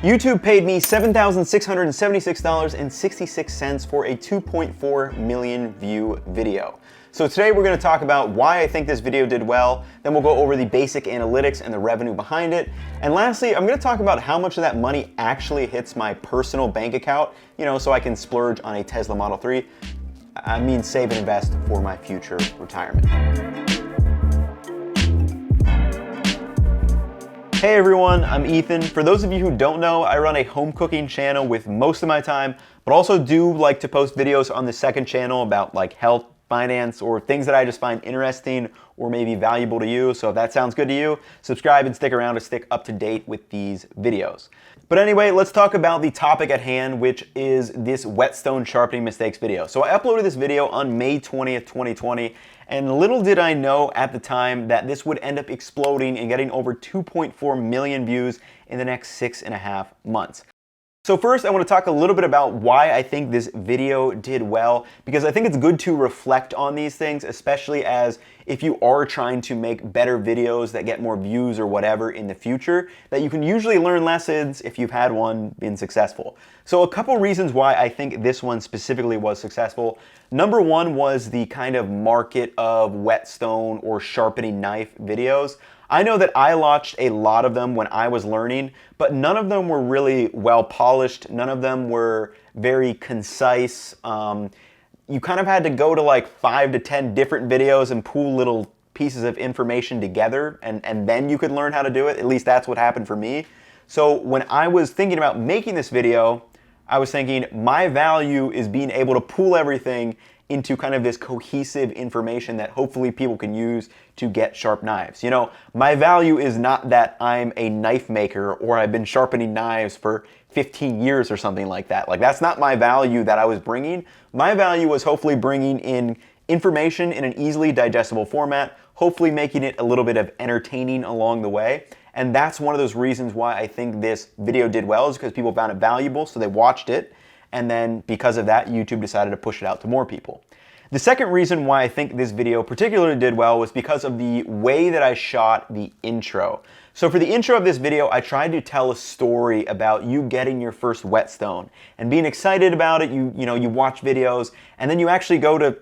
YouTube paid me $7,676.66 for a 2.4 million view video. So today we're going to talk about why I think this video did well, then we'll go over the basic analytics and the revenue behind it, and lastly I'm going to talk about how much of that money actually hits my personal bank account, so I can splurge on a Tesla Model 3. I mean save and invest for my future retirement. Hey everyone, I'm Ethan. For those of you who don't know, I run a home cooking channel with most of my time, but also do like to post videos on the second channel about like health, finance, or things that I just find interesting or maybe valuable to you. So if that sounds good to you, subscribe and stick around to stick up to date with these videos. But anyway, let's talk about the topic at hand, which is this whetstone sharpening mistakes video. So I uploaded this video on May 20th, 2020, and little did I know at the time that this would end up exploding and getting over 2.4 million views in the next 6.5 months. So first, I want to talk a little bit about why I think this video did well, because I think it's good to reflect on these things, especially as if you are trying to make better videos that get more views or whatever in the future, that you can usually learn lessons if you've had one been successful. So a couple reasons why I think this one specifically was successful. Number one was the kind of market of whetstone or sharpening knife videos. I know that I watched a lot of them when I was learning, but none of them were really well polished. None of them were very concise. You kind of had to go to like 5 to 10 different videos and pool little pieces of information together, and then you could learn how to do it. At least that's what happened for me. So when I was thinking about making this video, I was thinking my value is being able to pool everything into kind of this cohesive information that hopefully people can use to get sharp knives. My value is not that I'm a knife maker or I've been sharpening knives for 15 years or something like that. Like, that's not my value that I was bringing. My value was hopefully bringing in information in an easily digestible format, hopefully making it a little bit of entertaining along the way. And that's one of those reasons why I think this video did well, is because people found it valuable, so they watched it. And then because of that, YouTube decided to push it out to more people. The second reason why I think this video particularly did well was because of the way that I shot the intro. So for the intro of this video, I tried to tell a story about you getting your first whetstone and being excited about it. You watch videos and then you actually go to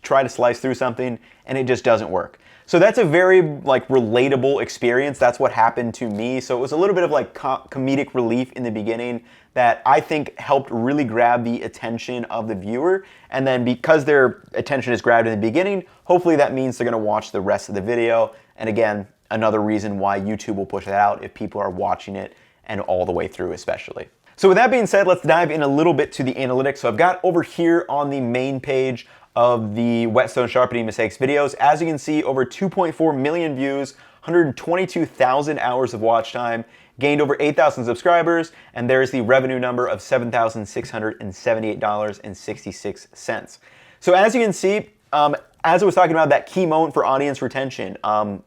try to slice through something and it just doesn't work. So that's a very relatable experience. That's what happened to me. So it was a little bit of comedic relief in the beginning that I think helped really grab the attention of the viewer. And then because their attention is grabbed in the beginning, hopefully that means they're gonna watch the rest of the video. And again, another reason why YouTube will push it out if people are watching it and all the way through especially. So with that being said, let's dive in a little bit to the analytics. So I've got over here on the main page of the whetstone sharpening mistakes videos. As you can see, over 2.4 million views, 122,000 hours of watch time, gained over 8,000 subscribers, and there's the revenue number of $7,678.66. So as you can see, as I was talking about that key moment for audience retention,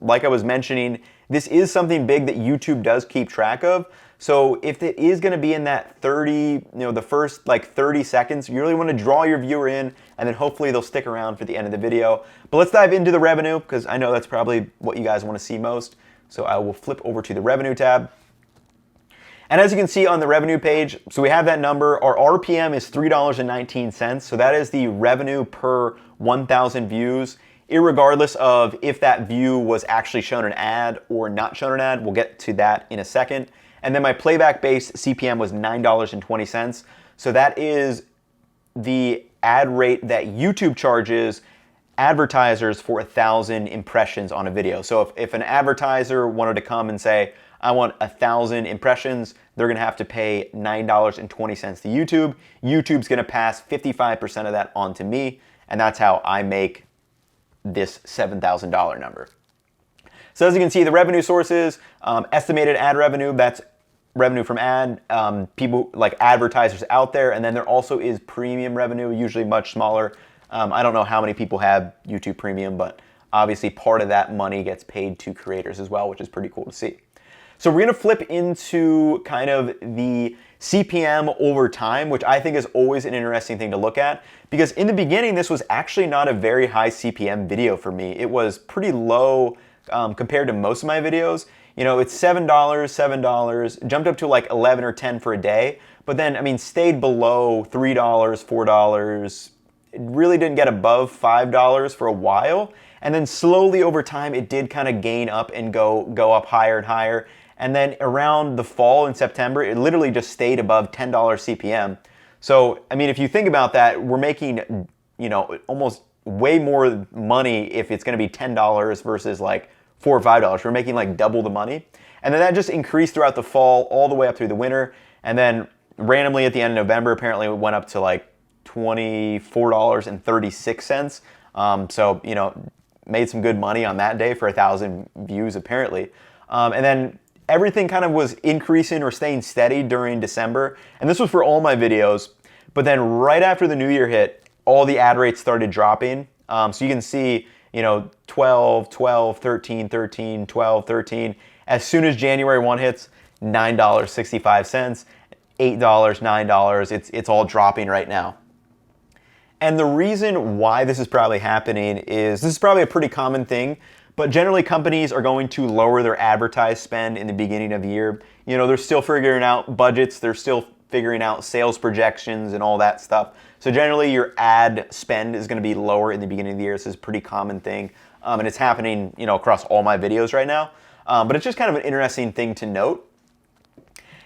like I was mentioning, this is something big that YouTube does keep track of. So if it is going to be in that 30, the first 30 seconds, you really want to draw your viewer in, and then hopefully they'll stick around for the end of the video. But let's dive into the revenue, because I know that's probably what you guys want to see most. So I will flip over to the revenue tab. And as you can see on the revenue page, so we have that number. Our RPM is $3.19. So that is the revenue per 1,000 views, irregardless of if that view was actually shown an ad or not shown an ad. We'll get to that in a second. And then my playback base CPM was $9.20. So that is the ad rate that YouTube charges advertisers for 1,000 impressions on a video. So if an advertiser wanted to come and say, I want 1,000 impressions, they're gonna have to pay $9.20 to YouTube. YouTube's gonna pass 55% of that on to me, and that's how I make this $7,000 number. So as you can see, the revenue sources, estimated ad revenue, that's revenue from people like advertisers out there, and then there also is premium revenue, usually much smaller. I don't know how many people have YouTube Premium, but obviously part of that money gets paid to creators as well, which is pretty cool to see. So we're gonna flip into kind of the CPM over time, which I think is always an interesting thing to look at, because in the beginning, this was actually not a very high CPM video for me. It was pretty low compared to most of my videos. You know, it's $7, $7, jumped up to like 11 or 10 for a day, but then, I mean, stayed below $3, $4. It really didn't get above $5 for a while. And then slowly over time, it did kind of gain up and go up higher and higher. And then around the fall in September, it literally just stayed above $10 CPM. So, I mean, if you think about that, we're making, you know, almost way more money if it's going to be $10 versus like $4 or $5. We're making like double the money. And then that just increased throughout the fall all the way up through the winter. And then randomly at the end of November, apparently it went up to like $24.36. So, you know, made some good money on that day for 1,000 views apparently. And then everything kind of was increasing or staying steady during December. And this was for all my videos. But then right after the new year hit, all the ad rates started dropping. So you can see, you know, 12, 12, 13, 13, 12, 13. As soon as January 1 hits, $9.65, $8, $9. It's all dropping right now. And the reason why this is probably happening is this is probably a pretty common thing, but generally companies are going to lower their advertised spend in the beginning of the year. You know, they're still figuring out budgets, they're still figuring out sales projections and all that stuff. So generally your ad spend is going to be lower in the beginning of the year. This is a pretty common thing. And it's happening, you know, across all my videos right now. But it's just kind of an interesting thing to note.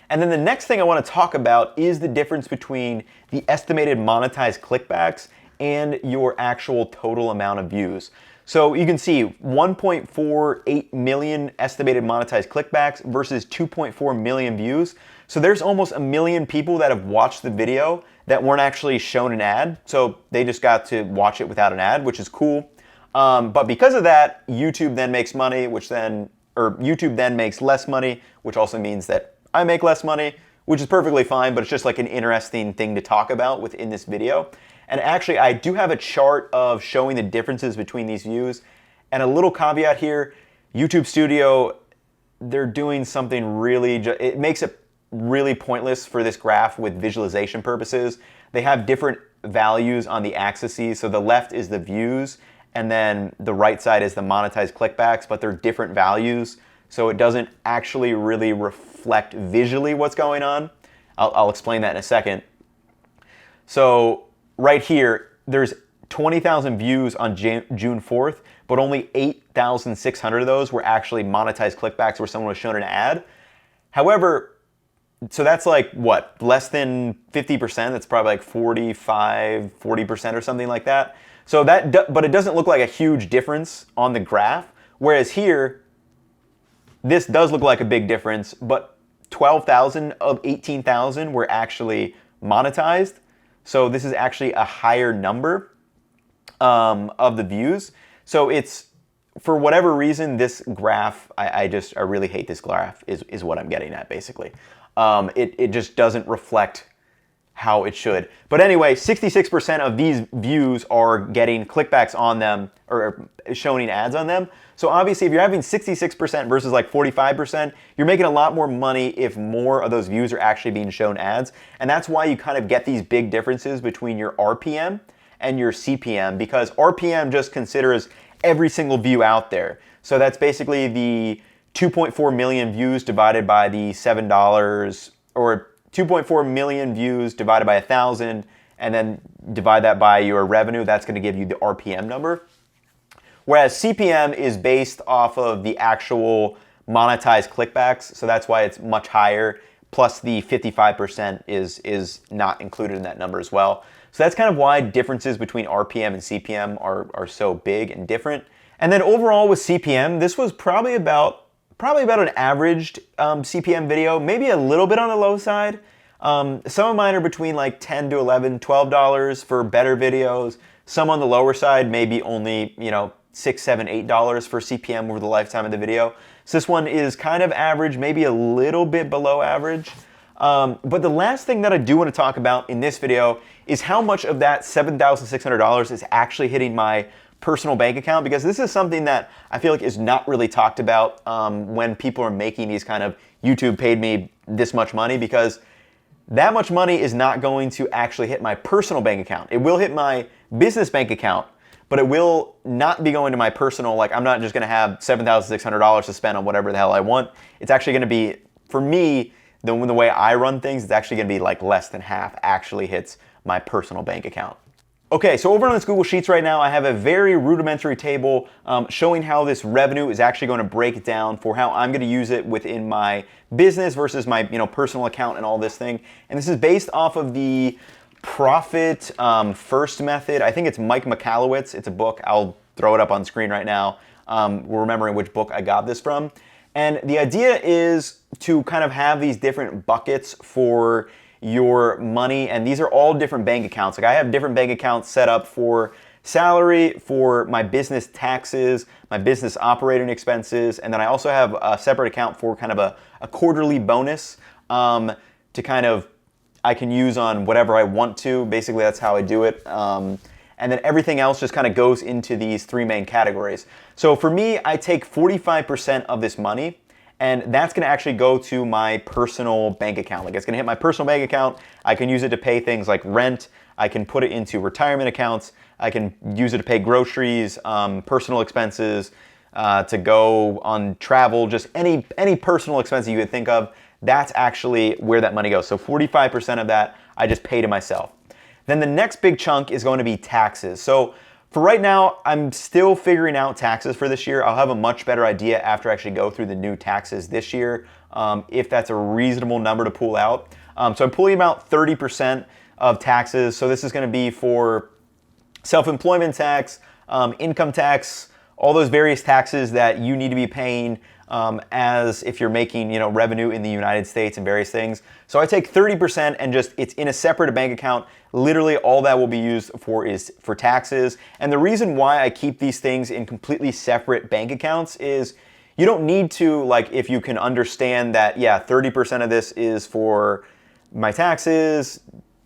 And then the next thing I want to talk about is the difference between the estimated monetized clickbacks and your actual total amount of views. So you can see 1.48 million estimated monetized clickbacks versus 2.4 million views. So there's almost 1 million people that have watched the video that weren't actually shown an ad. So they just got to watch it without an ad, which is cool. But because of that, YouTube then makes money, YouTube then makes less money, which also means that I make less money, which is perfectly fine, but it's just like an interesting thing to talk about within this video. And actually, I do have a chart of showing the differences between these views. And a little caveat here, YouTube Studio, they're doing something really, it makes it really pointless for this graph with visualization purposes. They have different values on the axes. So the left is the views, and then the right side is the monetized clickbacks, but they're different values. So it doesn't actually really reflect visually what's going on. I'll explain that in a second. So right here, there's 20,000 views on June 4th, but only 8,600 of those were actually monetized clickbacks where someone was shown an ad. However, so that's like what, less than 50%? That's probably like 40% or something like that. So but it doesn't look like a huge difference on the graph. Whereas here, this does look like a big difference, but 12,000 of 18,000 were actually monetized. So this is actually a higher number of the views. So it's, for whatever reason, this graph, I really hate this graph is what I'm getting at basically. It just doesn't reflect how it should. But anyway, 66% of these views are getting clickbacks on them or showing ads on them. So obviously if you're having 66% versus like 45%, you're making a lot more money if more of those views are actually being shown ads. And that's why you kind of get these big differences between your RPM and your CPM, because RPM just considers every single view out there. So that's basically the 2.4 million views divided by the $7, or 2.4 million views divided by 1,000, and then divide that by your revenue. That's going to give you the RPM number. Whereas CPM is based off of the actual monetized clickbacks, so that's why it's much higher, plus the 55% is not included in that number as well. So that's kind of why differences between RPM and CPM are so big and different. And then overall with CPM, this was probably about an averaged CPM video, maybe a little bit on the low side. Some of mine are between like $10 to $11, $12 for better videos. Some on the lower side, maybe only, you know, $6, $7, $8 for CPM over the lifetime of the video. So this one is kind of average, maybe a little bit below average. But the last thing that I do want to talk about in this video is how much of that $7,600 is actually hitting my personal bank account, because this is something that I feel like is not really talked about when people are making these kind of YouTube paid me this much money, because that much money is not going to actually hit my personal bank account. It will hit my business bank account, but it will not be going to my personal, like I'm not just gonna have $7,600 to spend on whatever the hell I want. It's actually gonna be, for me, the way I run things, it's actually gonna be like less than half actually hits my personal bank account. Okay, so over on this Google Sheets right now, I have a very rudimentary table showing how this revenue is actually going to break down for how I'm going to use it within my business versus my personal account and all this thing. And this is based off of the Profit First method. I think it's Mike Michalowicz. It's a book. I'll throw it up on screen right now. We're remembering which book I got this from. And the idea is to kind of have these different buckets for your money, and these are all different bank accounts. Like I have different bank accounts set up for salary, for my business taxes, my business operating expenses, and then I also have a separate account for kind of a quarterly bonus to kind of, I can use on whatever I want to. Basically, that's how I do it. And then everything else just kind of goes into these three main categories. So for me, I take 45% of this money, and that's gonna actually go to my personal bank account. Like it's gonna hit my personal bank account. I can use it to pay things like rent. I can put it into retirement accounts. I can use it to pay groceries, personal expenses, to go on travel, just any personal expense you could think of. That's actually where that money goes. So 45% of that I just pay to myself. Then the next big chunk is going to be taxes. So for right now, I'm still figuring out taxes for this year. I'll have a much better idea after I actually go through the new taxes this year, if that's a reasonable number to pull out. So I'm pulling about 30% of taxes. So this is going to be for self-employment tax, income tax, all those various taxes that you need to be paying as if you're making revenue in the United States and various things. So I take 30% and just it's in a separate bank account. Literally all that will be used for is for taxes. And the reason why I keep these things in completely separate bank accounts is you don't need to, like, if you can understand that, yeah, 30% of this is for my taxes,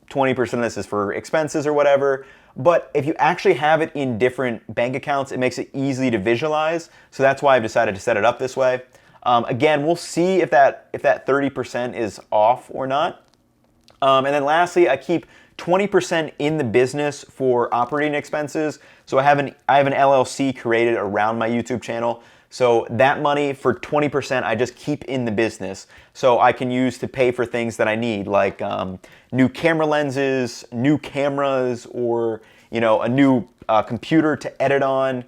20% of this is for expenses or whatever. But if you actually have it in different bank accounts, it makes it easy to visualize. So that's why I've decided to set it up this way. Again, we'll see if that 30% is off or not. And then lastly, I keep 20% in the business for operating expenses. So I have an LLC created around my YouTube channel. So that money for 20% I just keep in the business. So I can use to pay for things that I need, like new camera lenses, new cameras, or a new computer to edit on.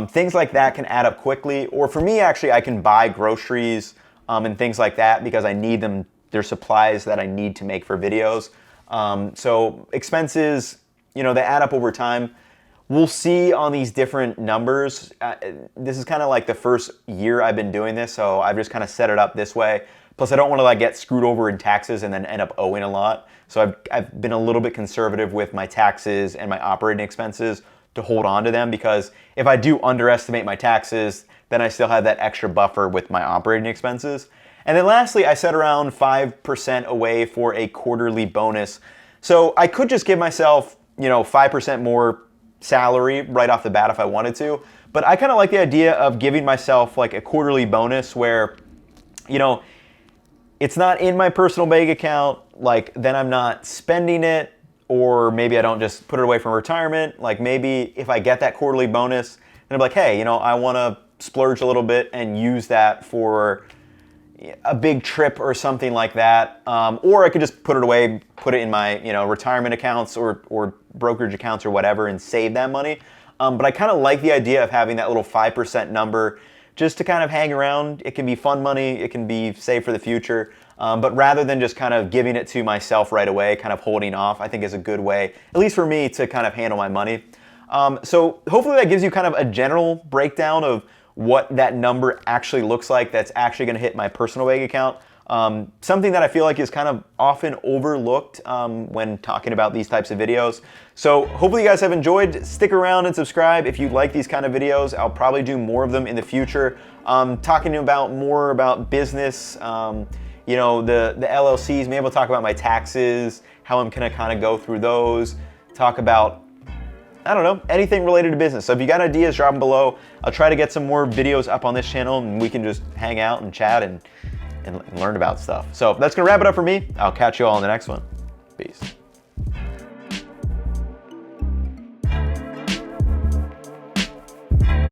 Things like that can add up quickly. Or for me, actually, I can buy groceries and things like that because I need them. They're supplies that I need to make for videos. So expenses, they add up over time. We'll see on these different numbers. This is kind of like the first year I've been doing this, so I've just kind of set it up this way. Plus, I don't want to get screwed over in taxes and then end up owing a lot. So I've been a little bit conservative with my taxes and my operating expenses to hold on to them, because if I do underestimate my taxes, then I still have that extra buffer with my operating expenses. And then lastly, I set around 5% away for a quarterly bonus. So I could just give myself, 5% more salary right off the bat if I wanted to, but I kind of like the idea of giving myself like a quarterly bonus where, it's not in my personal bank account, like then I'm not spending it, or maybe I don't just put it away for retirement. Like maybe if I get that quarterly bonus, then I'm like, hey, I want to splurge a little bit and use that for a big trip or something like that. Or I could just put it away, put it in my retirement accounts or brokerage accounts or whatever and save that money. But I kind of like the idea of having that little 5% number just to kind of hang around. It can be fun money, it can be saved for the future. But rather than just kind of giving it to myself right away, kind of holding off, I think is a good way, at least for me, to kind of handle my money. So hopefully that gives you kind of a general breakdown of what that number actually looks like that's actually going to hit my personal bank account. Something that I feel like is kind of often overlooked when talking about these types of videos. So hopefully you guys have enjoyed. Stick around and subscribe if you like these kind of videos. I'll probably do more of them in the future, talking about more about business, the LLCs, maybe we'll talk about my taxes, how I'm going to kind of go through those, talk about, I don't know, anything related to business. So if you got ideas, drop them below. I'll try to get some more videos up on this channel and we can just hang out and chat and learn about stuff. So that's gonna wrap it up for me. I'll catch you all in the next one. Peace.